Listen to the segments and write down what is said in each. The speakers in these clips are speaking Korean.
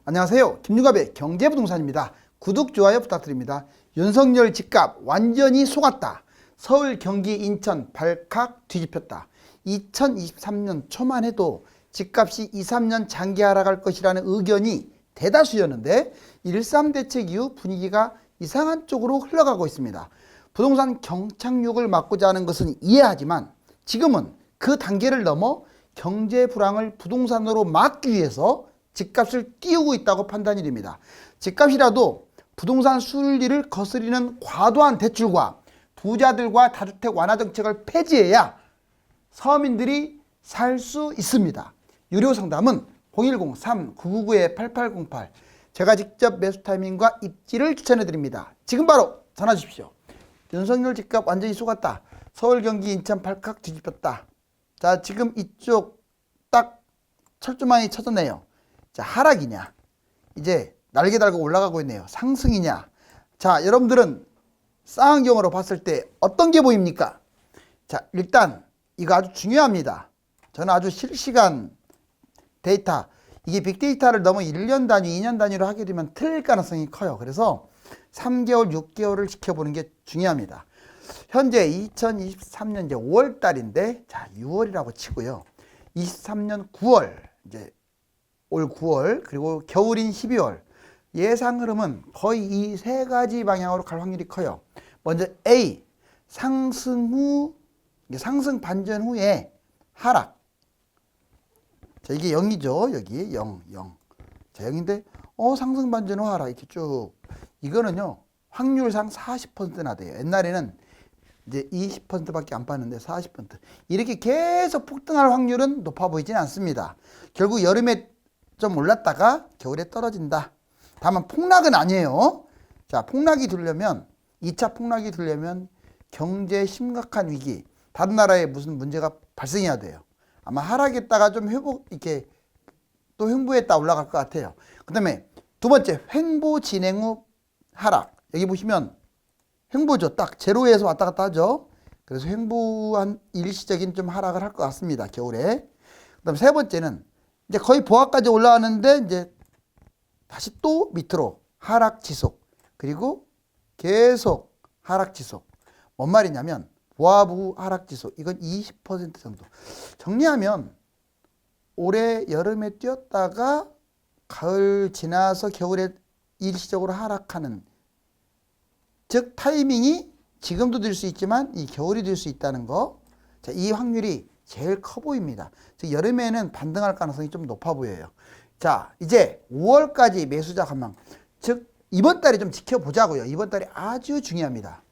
안녕하세요. 김유갑의 경제부동산입니다. 구독, 좋아요 부탁드립니다. 윤석열 집값 완전히 속았다. 서울, 경기, 인천 발칵 뒤집혔다. 2023년 초만 해도 집값이 2, 3년 장기 하락할 것이라는 의견이 대다수였는데 1.3 대책 이후 분위기가 이상한 쪽으로 흘러가고 있습니다. 부동산 경착륙을 막고자 하는 것은 이해하지만 지금은 그 단계를 넘어 경제 불황을 부동산으로 막기 위해서 집값을 띄우고 있다고 판단이 됩니다. 집값이라도 부동산 순리를 거스리는 과도한 대출과 부자들과 다주택 완화 정책을 폐지해야 서민들이 살 수 있습니다. 유료 상담은 010-3999-8808 제가 직접 매수 타이밍과 입지를 추천해 드립니다. 지금 바로 전화 주십시오. 윤석열 집값 완전히 속았다. 서울, 경기, 인천 발칵 뒤집혔다. 자, 지금 이쪽 딱 철조망이 쳐졌네요. 자, 하락이냐, 이제 날개 달고 올라가고 있네요. 상승이냐. 자, 여러분들은 쌍안경으로 봤을 때 어떤 게 보입니까? 자, 일단 이거 아주 중요합니다. 저는 아주 실시간 데이터, 이게 빅데이터를 너무 1년 단위, 2년 단위로 하게 되면 틀릴 가능성이 커요. 그래서 3개월, 6개월을 지켜보는 게 중요합니다. 현재 2023년 이제 5월 달인데, 자, 6월이라고 치고요. 23년 9월, 이제 올 9월, 그리고 겨울인 12월. 예상 흐름은 거의 이 세 가지 방향으로 갈 확률이 커요. 먼저 A, 상승 후, 상승 반전 후에 하락. 자, 이게 0이죠. 여기 0. 자, 0인데 상승 반전 후 하락 이렇게 쭉. 이거는요, 확률상 40%나 돼요. 옛날에는 이제 20%밖에 안 봤는데 40%. 이렇게 계속 폭등할 확률은 높아 보이진 않습니다. 결국 여름에 좀 올랐다가 겨울에 떨어진다. 다만 폭락은 아니에요. 자, 폭락이 되려면 2차 폭락이 되려면 경제 심각한 위기, 다른 나라에 무슨 문제가 발생해야 돼요. 아마 하락했다가 좀 이렇게 또 횡보했다 올라갈 것 같아요. 그 다음에 두 번째, 횡보 진행 후 하락. 여기 보시면 횡보죠. 딱 제로에서 왔다 갔다 하죠. 그래서 횡보한 일시적인 좀 하락을 할 것 같습니다. 겨울에. 그 다음 세 번째는 이제 거의 보합까지 올라왔는데 이제 다시 또 밑으로 하락 지속, 그리고 계속 하락 지속. 뭔 말이냐면 보합 후 하락 지속, 이건 20% 정도. 정리하면 올해 여름에 뛰었다가 가을 지나서 겨울에 일시적으로 하락하는, 즉 타이밍이 지금도 될 수 있지만 이 겨울이 될 수 있다는 거. 자, 이 확률이 제일 커 보입니다. 즉 여름에는 반등할 가능성이 좀 높아 보여요. 자, 이제 5월까지 매수자 관망, 즉 이번 달에 좀 지켜보자고요. 이번 달이 아주 중요합니다.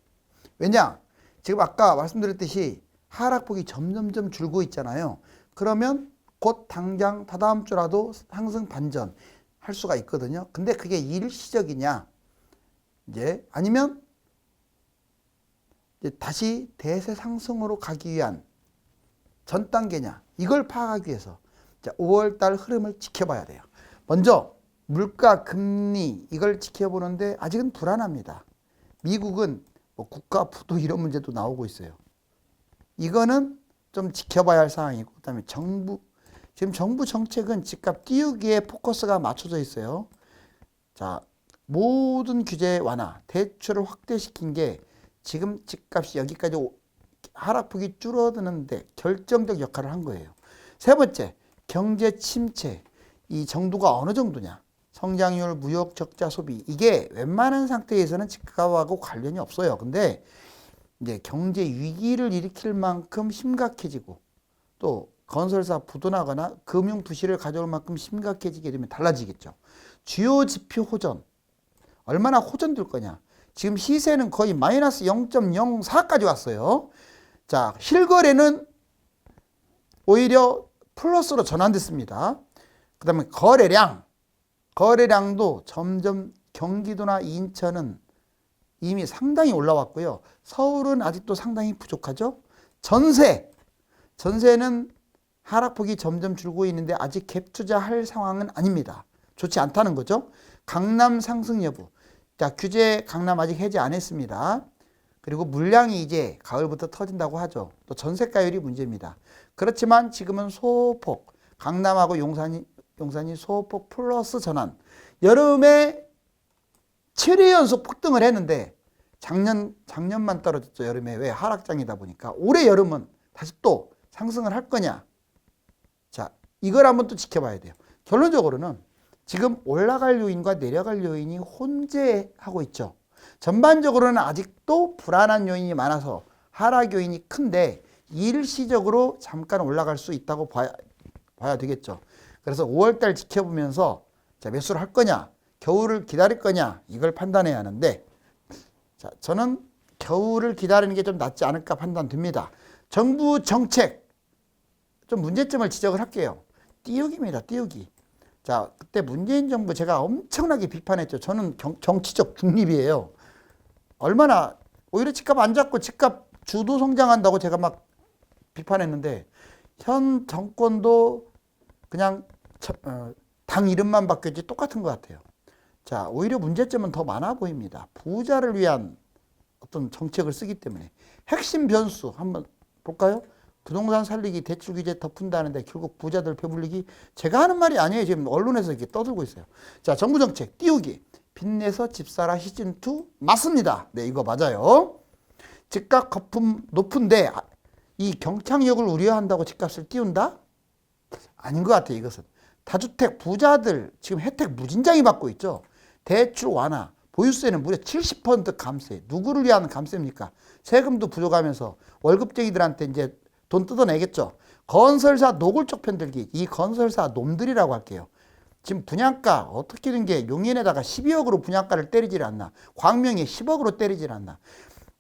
왜냐, 지금 아까 말씀드렸듯이 하락폭이 점점점 줄고 있잖아요. 그러면 곧 당장 다다음 주라도 상승 반전 할 수가 있거든요. 근데 그게 일시적이냐, 이제 아니면 이제 다시 대세 상승으로 가기 위한 전 단계냐, 이걸 파악하기 위해서 자, 5월달 흐름을 지켜봐야 돼요. 먼저 물가, 금리 이걸 지켜보는데 아직은 불안합니다. 미국은 뭐 국가 부도 이런 문제도 나오고 있어요. 이거는 좀 지켜봐야 할 상황이고, 그다음에 지금 정부 정책은 집값 띄우기에 포커스가 맞춰져 있어요. 자, 모든 규제 완화, 대출을 확대시킨 게 지금 집값이 여기까지 하락폭이 줄어드는데 결정적 역할을 한 거예요. 세 번째, 경제 침체. 이 정도가 어느 정도냐. 성장률, 무역, 적자, 소비. 이게 웬만한 상태에서는 집값하고 관련이 없어요. 근데 이제 경제 위기를 일으킬 만큼 심각해지고 또 건설사 부도나거나 금융 부실을 가져올 만큼 심각해지게 되면 달라지겠죠. 주요 지표 호전. 얼마나 호전될 거냐. 지금 시세는 거의 마이너스 0.04까지 왔어요. 자, 실거래는 오히려 플러스로 전환됐습니다. 그 다음에 거래량도 점점 경기도나 인천은 이미 상당히 올라왔고요. 서울은 아직도 상당히 부족하죠. 전세는 하락폭이 점점 줄고 있는데 아직 갭 투자할 상황은 아닙니다. 좋지 않다는 거죠. 강남 상승 여부. 자, 규제 강남 아직 해제 안 했습니다. 그리고 물량이 이제 가을부터 터진다고 하죠. 또 전세가율이 문제입니다. 그렇지만 지금은 소폭, 강남하고 용산이 소폭 플러스 전환. 여름에 7회 연속 폭등을 했는데 작년만 떨어졌죠. 여름에. 왜? 하락장이다 보니까. 올해 여름은 다시 또 상승을 할 거냐. 자, 이걸 한번 또 지켜봐야 돼요. 결론적으로는 지금 올라갈 요인과 내려갈 요인이 혼재하고 있죠. 전반적으로는 아직도 불안한 요인이 많아서 하락 요인이 큰데 일시적으로 잠깐 올라갈 수 있다고 봐야 되겠죠. 그래서 5월달 지켜보면서 자, 매수를 할 거냐, 겨울을 기다릴 거냐, 이걸 판단해야 하는데, 자, 저는 겨울을 기다리는 게 좀 낫지 않을까 판단됩니다. 정부 정책, 좀 문제점을 지적을 할게요. 띄우기입니다, 띄우기. 자, 그때 문재인 정부 제가 엄청나게 비판했죠. 저는 정치적 중립이에요. 얼마나, 오히려 집값 안 잡고 집값 주도 성장한다고 제가 막 비판했는데, 현 정권도 그냥 당 이름만 바뀌었지 똑같은 것 같아요. 자, 오히려 문제점은 더 많아 보입니다. 부자를 위한 어떤 정책을 쓰기 때문에. 핵심 변수 한번 볼까요? 부동산 살리기, 대출 규제 더 푼다는데 결국 부자들 배불리기. 제가 하는 말이 아니에요. 지금 언론에서 이렇게 떠들고 있어요. 자, 정부 정책 띄우기. 빚내서 집 사라 시즌2 맞습니다. 네, 이거 맞아요. 집값 거품 높은데 이 경착력을 우려한다고 집값을 띄운다? 아닌 것 같아요. 이것은. 다주택 부자들 지금 혜택 무진장이 받고 있죠. 대출 완화, 보유세는 무려 70% 감세. 누구를 위한 감세입니까? 세금도 부족하면서 월급쟁이들한테 이제 돈 뜯어내겠죠. 건설사 노골적 편들기. 이 건설사 놈들이라고 할게요. 지금 분양가 어떻게 된 게 용인에다가 12억으로 분양가를 때리질 않나. 광명에 10억으로 때리질 않나.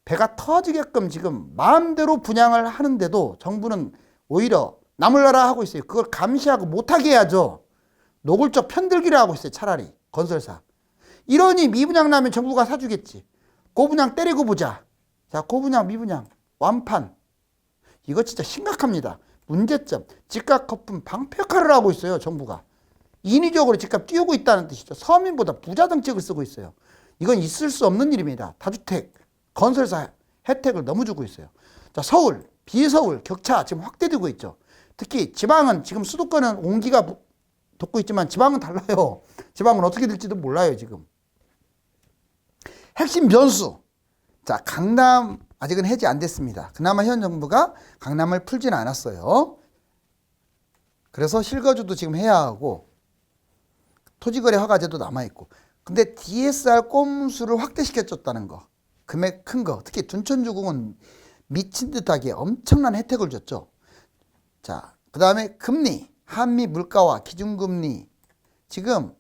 배가 터지게끔 지금 마음대로 분양을 하는데도 정부는 오히려 나몰라라 하고 있어요. 그걸 감시하고 못하게 해야죠. 노골적 편들기를 하고 있어요. 차라리 건설사. 이러니 미분양 나면 정부가 사주겠지. 고분양 때리고 보자. 자, 고분양 미분양 완판. 이거 진짜 심각합니다. 문제점. 집값 거품 방패 역할을 하고 있어요. 정부가. 인위적으로 집값 띄우고 있다는 뜻이죠. 서민보다 부자 정책을 쓰고 있어요. 이건 있을 수 없는 일입니다. 다주택, 건설사 혜택을 너무 주고 있어요. 자, 서울, 비서울 격차 지금 확대되고 있죠. 특히 지방은 지금 수도권은 온기가 돋고 있지만 지방은 달라요. 지방은 어떻게 될지도 몰라요. 지금. 핵심 변수. 자, 강남 아직은 해지 안 됐습니다. 그나마 현 정부가 강남을 풀진 않았어요. 그래서 실거주도 지금 해야 하고 토지거래 허가제도 남아있고. 근데 DSR 꼼수를 확대시켜줬다는 거. 금액 큰 거. 특히 둔촌주공은 미친 듯하게 엄청난 혜택을 줬죠. 자, 그 다음에 금리. 한미 물가와 기준금리. 지금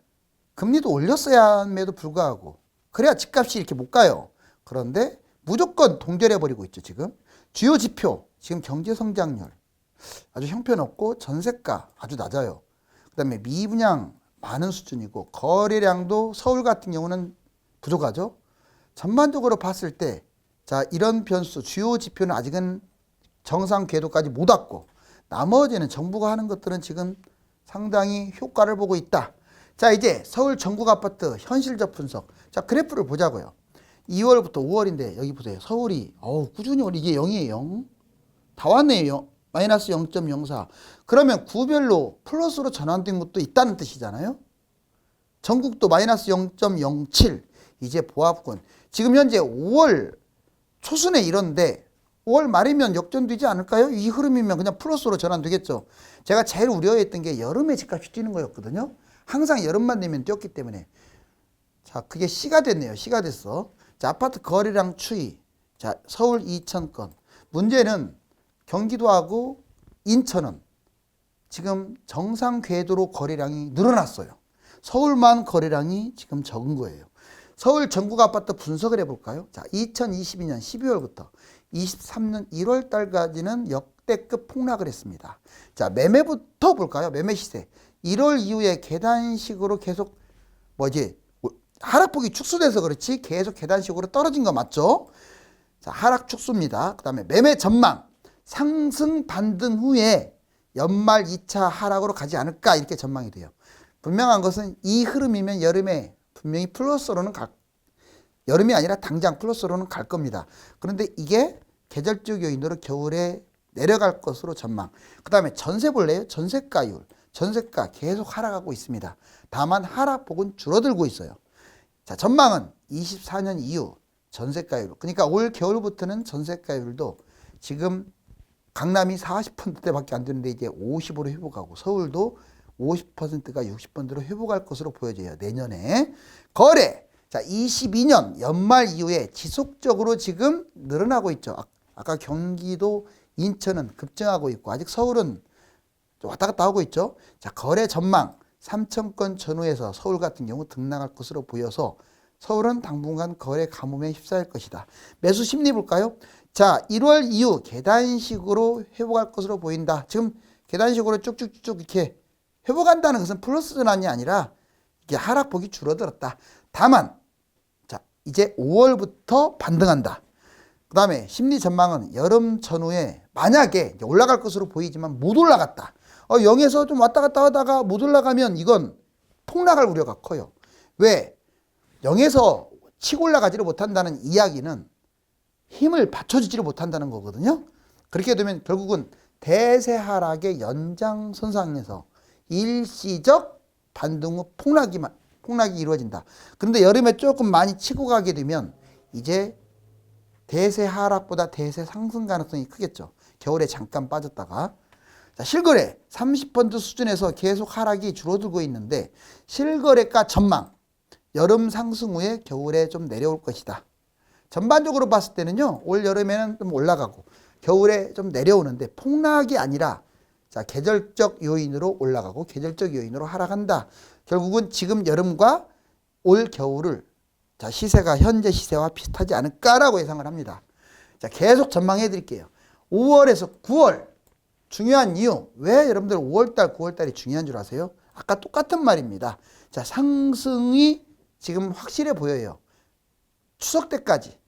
금리도 올렸어야 함에도 불구하고 그래야 집값이 이렇게 못 가요. 그런데 무조건 동결해버리고 있죠. 지금 주요 지표 지금 경제성장률 아주 형편없고 전세가 아주 낮아요. 그 다음에 미분양 많은 수준이고 거래량도 서울 같은 경우는 부족하죠. 전반적으로 봤을 때 자, 이런 변수 주요 지표는 아직은 정상 궤도까지 못 왔고 나머지는 정부가 하는 것들은 지금 상당히 효과를 보고 있다. 자, 이제 서울 전국 아파트 현실적 분석. 자, 그래프를 보자고요. 2월부터 5월인데 여기 보세요. 서울이 꾸준히 이게 0이에요. 0. 다 왔네요. 마이너스 0.04. 그러면 구별로 플러스로 전환된 것도 있다는 뜻이잖아요. 전국도 마이너스 0.07. 이제 보합권. 지금 현재 5월 초순에 이런데 5월 말이면 역전되지 않을까요? 이 흐름이면 그냥 플러스로 전환되겠죠. 제가 제일 우려했던 게 여름에 집값이 뛰는 거였거든요. 항상 여름만 되면 뛰었기 때문에. 자, 그게 C가 됐네요. C가 됐어. 자, 아파트 거래량 추이. 자, 서울 2,000건. 문제는 경기도하고 인천은 지금 정상 궤도로 거래량이 늘어났어요. 서울만 거래량이 지금 적은 거예요. 서울 전국 아파트 분석을 해볼까요? 자, 2022년 12월부터 23년 1월 달까지는 역대급 폭락을 했습니다. 자, 매매부터 볼까요? 매매 시세. 1월 이후에 계단식으로 계속 하락폭이 축소돼서 그렇지 계속 계단식으로 떨어진 거 맞죠? 자, 하락 축소입니다. 그 다음에 매매 전망. 상승 반등 후에 연말 2차 하락으로 가지 않을까 이렇게 전망이 돼요. 분명한 것은 이 흐름이면 여름에 분명히 플러스로는 여름이 아니라 당장 플러스로는 갈 겁니다. 그런데 이게 계절적 요인으로 겨울에 내려갈 것으로 전망. 그 다음에 전세 볼래요? 전세가율. 전세가 계속 하락하고 있습니다. 다만 하락폭은 줄어들고 있어요. 자, 전망은 24년 이후 전세가율, 그러니까 올 겨울부터는 전세가율도 지금 강남이 40%대밖에 안 되는데 이제 50으로 회복하고 서울도 50%가 60%로 회복할 것으로 보여져요. 내년에. 거래. 자, 22년 연말 이후에 지속적으로 지금 늘어나고 있죠. 아까 경기도, 인천은 급증하고 있고 아직 서울은 왔다 갔다 하고 있죠. 자, 거래 전망 3,000건 전후에서 서울 같은 경우 등락할 것으로 보여서 서울은 당분간 거래 가뭄에 휩싸일 것이다. 매수 심리 볼까요? 자, 1월 이후 계단식으로 회복할 것으로 보인다. 지금 계단식으로 쭉쭉쭉 이렇게 회복한다는 것은 플러스 전환이 아니라 이게 하락폭이 줄어들었다. 다만 자, 이제 5월부터 반등한다. 그 다음에 심리 전망은 여름 전후에 만약에 올라갈 것으로 보이지만 못 올라갔다. 0에서 좀 왔다 갔다 하다가 못 올라가면 이건 폭락할 우려가 커요. 왜? 0에서 치고 올라가지를 못한다는 이야기는 힘을 받쳐주지를 못한다는 거거든요. 그렇게 되면 결국은 대세 하락의 연장선상에서 일시적 반등 후 폭락이 이루어진다. 그런데 여름에 조금 많이 치고 가게 되면 이제 대세 하락보다 대세 상승 가능성이 크겠죠. 겨울에 잠깐 빠졌다가. 자, 실거래 30% 수준에서 계속 하락이 줄어들고 있는데 실거래가 전망 여름 상승 후에 겨울에 좀 내려올 것이다. 전반적으로 봤을 때는요, 올 여름에는 좀 올라가고 겨울에 좀 내려오는데 폭락이 아니라 자, 계절적 요인으로 올라가고 계절적 요인으로 하락한다. 결국은 지금 여름과 올 겨울을 자, 시세가 현재 시세와 비슷하지 않을까라고 예상을 합니다. 자, 계속 전망해 드릴게요. 5월에서 9월 중요한 이유. 왜 여러분들 5월달, 9월달이 중요한 줄 아세요? 아까 똑같은 말입니다. 자, 상승이 지금 확실해 보여요. 추석 때까지.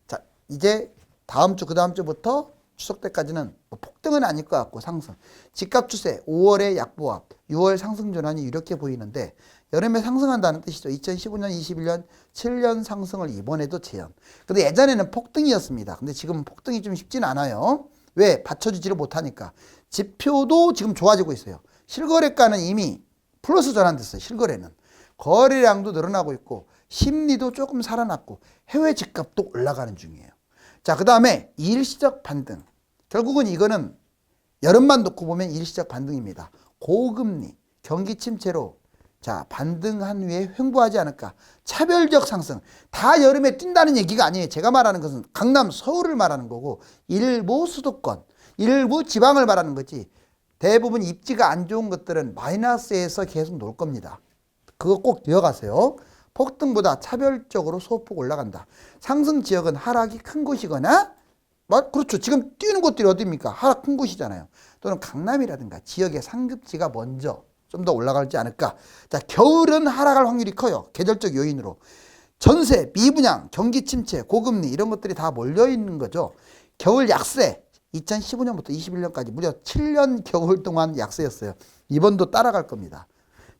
자, 이제 다음 주, 그 다음 주부터 추석 때까지는 뭐 폭등은 아닐 것 같고 상승. 집값 추세 5월에 약보합, 6월 상승 전환이 이렇게 보이는데 여름에 상승한다는 뜻이죠. 2015년, 21년 7년 상승을 이번에도 재현. 근데 예전에는 폭등이었습니다. 근데 지금 폭등이 좀 쉽진 않아요. 왜? 받쳐주지를 못하니까. 지표도 지금 좋아지고 있어요. 실거래가는 이미 플러스 전환됐어요. 실거래는. 거래량도 늘어나고 있고 심리도 조금 살아났고 해외 집값도 올라가는 중이에요. 자, 그 다음에 일시적 반등. 결국은 이거는 여름만 놓고 보면 일시적 반등입니다. 고금리, 경기 침체로 자, 반등한 후에 횡보하지 않을까. 차별적 상승. 다 여름에 뛴다는 얘기가 아니에요. 제가 말하는 것은 강남, 서울을 말하는 거고 일부 수도권, 일부 지방을 말하는 거지. 대부분 입지가 안 좋은 것들은 마이너스에서 계속 놀 겁니다. 그거 꼭 기억하세요. 폭등보다 차별적으로 소폭 올라간다. 상승 지역은 하락이 큰 곳이거나 그렇죠. 지금 뛰는 곳들이 어디입니까? 하락 큰 곳이잖아요. 또는 강남이라든가 지역의 상급지가 먼저 좀 더 올라가지 않을까. 자, 겨울은 하락할 확률이 커요. 계절적 요인으로. 전세, 미분양, 경기 침체, 고금리 이런 것들이 다 몰려있는 거죠. 겨울 약세 2015년부터 21년까지 무려 7년 겨울 동안 약세였어요. 이번도 따라갈 겁니다.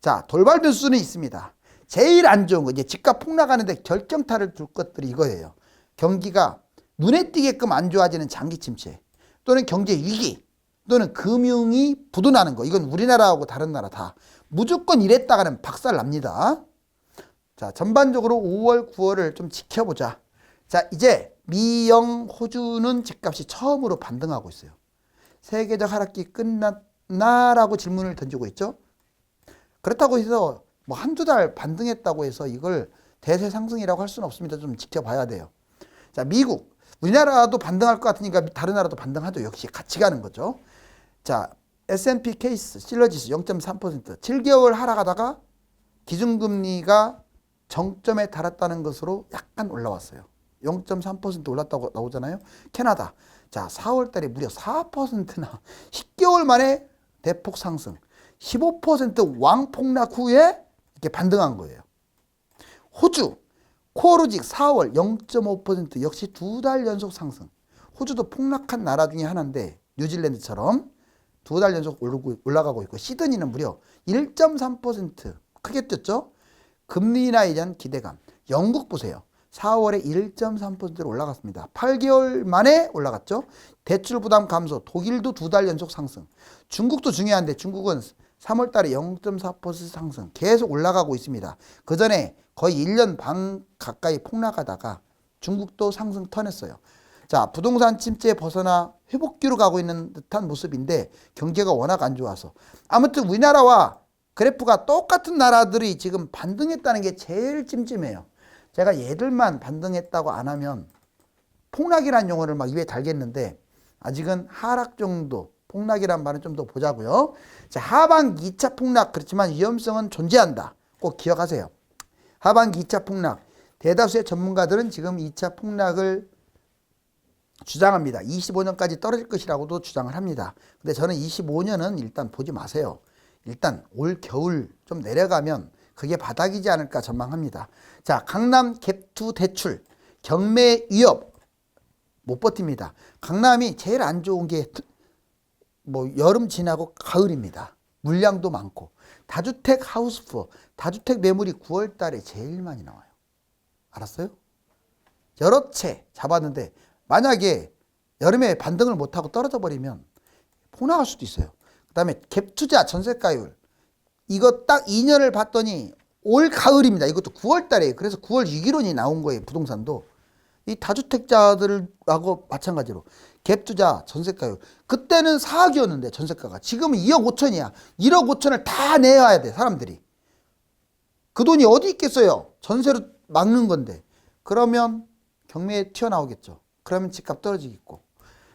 자, 돌발 변수는 있습니다. 제일 안 좋은 거 이제 집값 폭락하는데 결정타를 둘 것들이 이거예요. 경기가 눈에 띄게끔 안 좋아지는 장기 침체 또는 경제 위기 또는 금융이 부도나는 거. 이건 우리나라하고 다른 나라 다 무조건 이랬다가는 박살 납니다. 자, 전반적으로 5월 9월을 좀 지켜보자. 자, 이제 미영 호주는 집값이 처음으로 반등하고 있어요. 세계적 하락기 끝났나라고 질문을 던지고 있죠. 그렇다고 해서 뭐 한두 달 반등했다고 해서 이걸 대세 상승이라고 할 수는 없습니다. 좀 지켜봐야 돼요. 자, 미국. 우리나라도 반등할 것 같으니까 다른 나라도 반등하죠. 역시 같이 가는 거죠. 자, S&P 케이스 실러지수 0.3% 7개월 하락하다가 기준금리가 정점에 달았다는 것으로 약간 올라왔어요. 0.3% 올랐다고 나오잖아요. 캐나다. 자, 4월 달에 무려 4%나 10개월 만에 대폭 상승. 15% 왕폭락 후에 이렇게 반등한 거예요. 호주. 코어로직 4월 0.5% 역시 2달 연속 상승. 호주도 폭락한 나라 중에 하나인데 뉴질랜드처럼 2달 연속 올라가고 있고 시드니는 무려 1.3% 크게 뛰었죠. 금리 인하에 대한 기대감. 영국 보세요. 4월에 1.3%로 올라갔습니다. 8개월 만에 올라갔죠. 대출 부담 감소. 독일도 2달 연속 상승. 중국도 중요한데 중국은 3월 달에 0.4% 상승 계속 올라가고 있습니다. 그 전에 거의 1년 반 가까이 폭락하다가 중국도 상승 턴했어요. 자, 부동산 침체에 벗어나 회복기로 가고 있는 듯한 모습인데 경기가 워낙 안 좋아서 아무튼 우리나라와 그래프가 똑같은 나라들이 지금 반등했다는 게 제일 찜찜해요. 제가 얘들만 반등했다고 안 하면 폭락이라는 용어를 막 입에 달겠는데 아직은 하락 정도, 폭락이란 말은 좀 더 보자고요. 자, 하반기 2차 폭락 그렇지만 위험성은 존재한다. 꼭 기억하세요. 하반기 2차 폭락. 대다수의 전문가들은 지금 2차 폭락을 주장합니다. 25년까지 떨어질 것이라고도 주장을 합니다. 근데 저는 25년은 일단 보지 마세요. 일단 올 겨울 좀 내려가면 그게 바닥이지 않을까 전망합니다. 자, 강남 갭투 대출, 경매 위협 못 버팁니다. 강남이 제일 안 좋은 게 뭐 여름 지나고 가을입니다. 물량도 많고 다주택 하우스푸어, 다주택 매물이 9월 달에 제일 많이 나와요. 알았어요? 여러 채 잡았는데 만약에 여름에 반등을 못하고 떨어져 버리면 폭락할 수도 있어요. 그 다음에 갭투자 전세가율 이거 딱 2년을 봤더니 올 가을입니다. 이것도 9월 달에 그래서 9월 위기론이 나온 거예요. 부동산도. 이 다주택자들하고 마찬가지로 갭투자 전세가율 그때는 4억이었는데 전세가가 지금은 2억 5천이야. 1억 5천을 다 내야 돼 사람들이. 그 돈이 어디 있겠어요. 전세로 막는 건데. 그러면 경매에 튀어나오겠죠. 그러면 집값 떨어지겠고.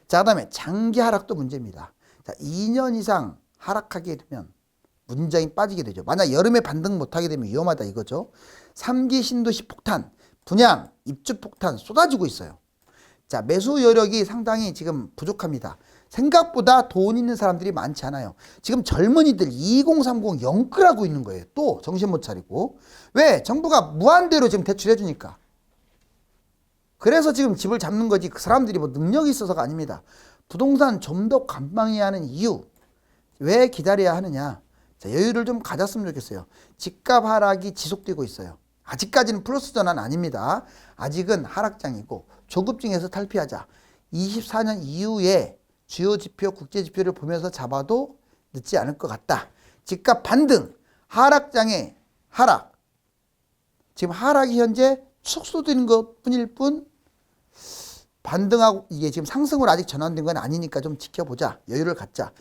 자, 그 다음에 장기 하락도 문제입니다. 자, 2년 이상 하락하게 되면 문장이 빠지게 되죠. 만약 여름에 반등 못하게 되면 위험하다 이거죠. 3기 신도시 폭탄, 분양, 입주 폭탄 쏟아지고 있어요. 자, 매수 여력이 상당히 지금 부족합니다. 생각보다 돈 있는 사람들이 많지 않아요. 지금 젊은이들 2030 영끌하고 있는 거예요. 또 정신 못 차리고. 왜? 정부가 무한대로 지금 대출해 주니까. 그래서 지금 집을 잡는 거지 그 사람들이 뭐 능력이 있어서가 아닙니다. 부동산 좀 더 관망해야 하는 이유. 왜 기다려야 하느냐. 자, 여유를 좀 가졌으면 좋겠어요. 집값 하락이 지속되고 있어요. 아직까지는 플러스 전환 아닙니다. 아직은 하락장이고 조급증에서 탈피하자. 24년 이후에 주요 지표, 국제 지표를 보면서 잡아도 늦지 않을 것 같다. 집값 반등, 하락장의 하락. 지금 하락이 현재 축소되는 것 뿐일 뿐 반등하고 이게 지금 상승으로 아직 전환된 건 아니니까 좀 지켜보자. 여유를 갖자.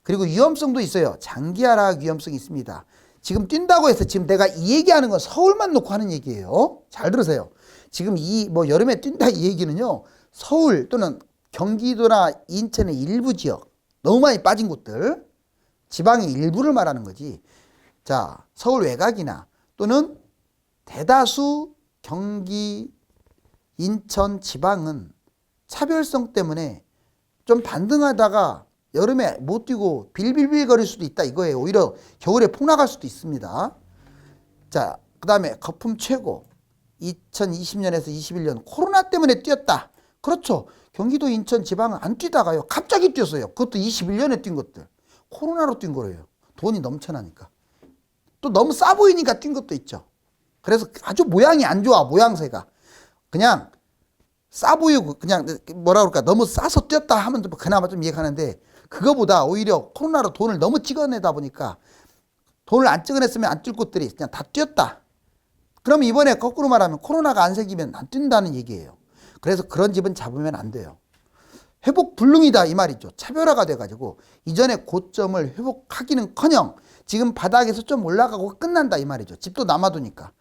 그리고 위험성도 있어요. 장기 하락 위험성이 있습니다. 지금 뛴다고 해서 지금 내가 이 얘기하는 건 서울만 놓고 하는 얘기예요. 잘 들으세요. 지금 이 뭐 여름에 뛴다 이 얘기는요. 서울 또는 경기도나 인천의 일부 지역 너무 많이 빠진 곳들 지방의 일부를 말하는 거지. 자, 서울 외곽이나 또는 대다수 경기 인천 지방은 차별성 때문에 좀 반등하다가 여름에 못 뛰고 빌빌빌 거릴 수도 있다 이거예요. 오히려 겨울에 폭락할 수도 있습니다. 자, 그 다음에 거품 최고 2020년에서 21년 코로나 때문에 뛰었다. 그렇죠. 경기도 인천 지방은 안 뛰다가요. 갑자기 뛰었어요. 그것도 21년에 뛴 것들. 코로나로 뛴 거예요. 돈이 넘쳐나니까. 또 너무 싸 보이니까 뛴 것도 있죠. 그래서 아주 모양이 안 좋아. 모양새가. 그냥 싸 보이고 그냥 뭐라 그럴까 너무 싸서 뛰었다 하면 그나마 좀 이해가는데 그거보다 오히려 코로나로 돈을 너무 찍어내다 보니까 돈을 안 찍어냈으면 안 뛸 곳들이 그냥 다 뛰었다. 그럼 이번에 거꾸로 말하면 코로나가 안 생기면 안 뛴다는 얘기예요. 그래서 그런 집은 잡으면 안 돼요. 회복 불능이다 이 말이죠. 차별화가 돼가지고 이전에 고점을 회복하기는커녕 지금 바닥에서 좀 올라가고 끝난다 이 말이죠. 집도 남아두니까.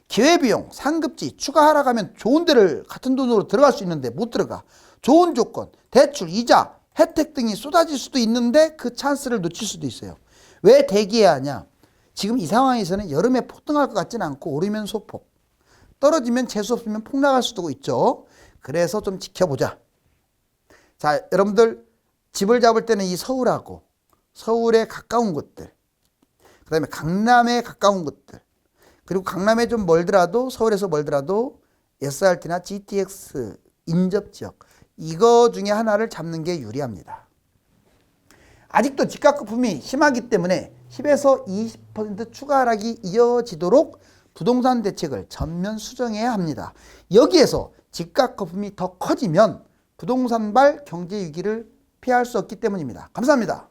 기회비용, 상급지 추가 하락하면 좋은 데를 같은 돈으로 들어갈 수 있는데 못 들어가. 좋은 조건, 대출, 이자, 혜택 등이 쏟아질 수도 있는데 그 찬스를 놓칠 수도 있어요. 왜 대기해야 하냐. 지금 이 상황에서는 여름에 폭등할 것 같지는 않고 오르면 소폭. 떨어지면 재수 없으면 폭락할 수도 있죠. 그래서 좀 지켜보자. 자, 여러분들 집을 잡을 때는 이 서울하고 서울에 가까운 곳들 그 다음에 강남에 가까운 곳들 그리고 강남에 좀 멀더라도 서울에서 멀더라도 SRT나 GTX 인접지역 이거 중에 하나를 잡는 게 유리합니다. 아직도 집값 거품이 심하기 때문에 10에서 20% 추가 하락이 이어지도록 부동산 대책을 전면 수정해야 합니다. 여기에서 집값 거품이 더 커지면 부동산발 경제 위기를 피할 수 없기 때문입니다. 감사합니다.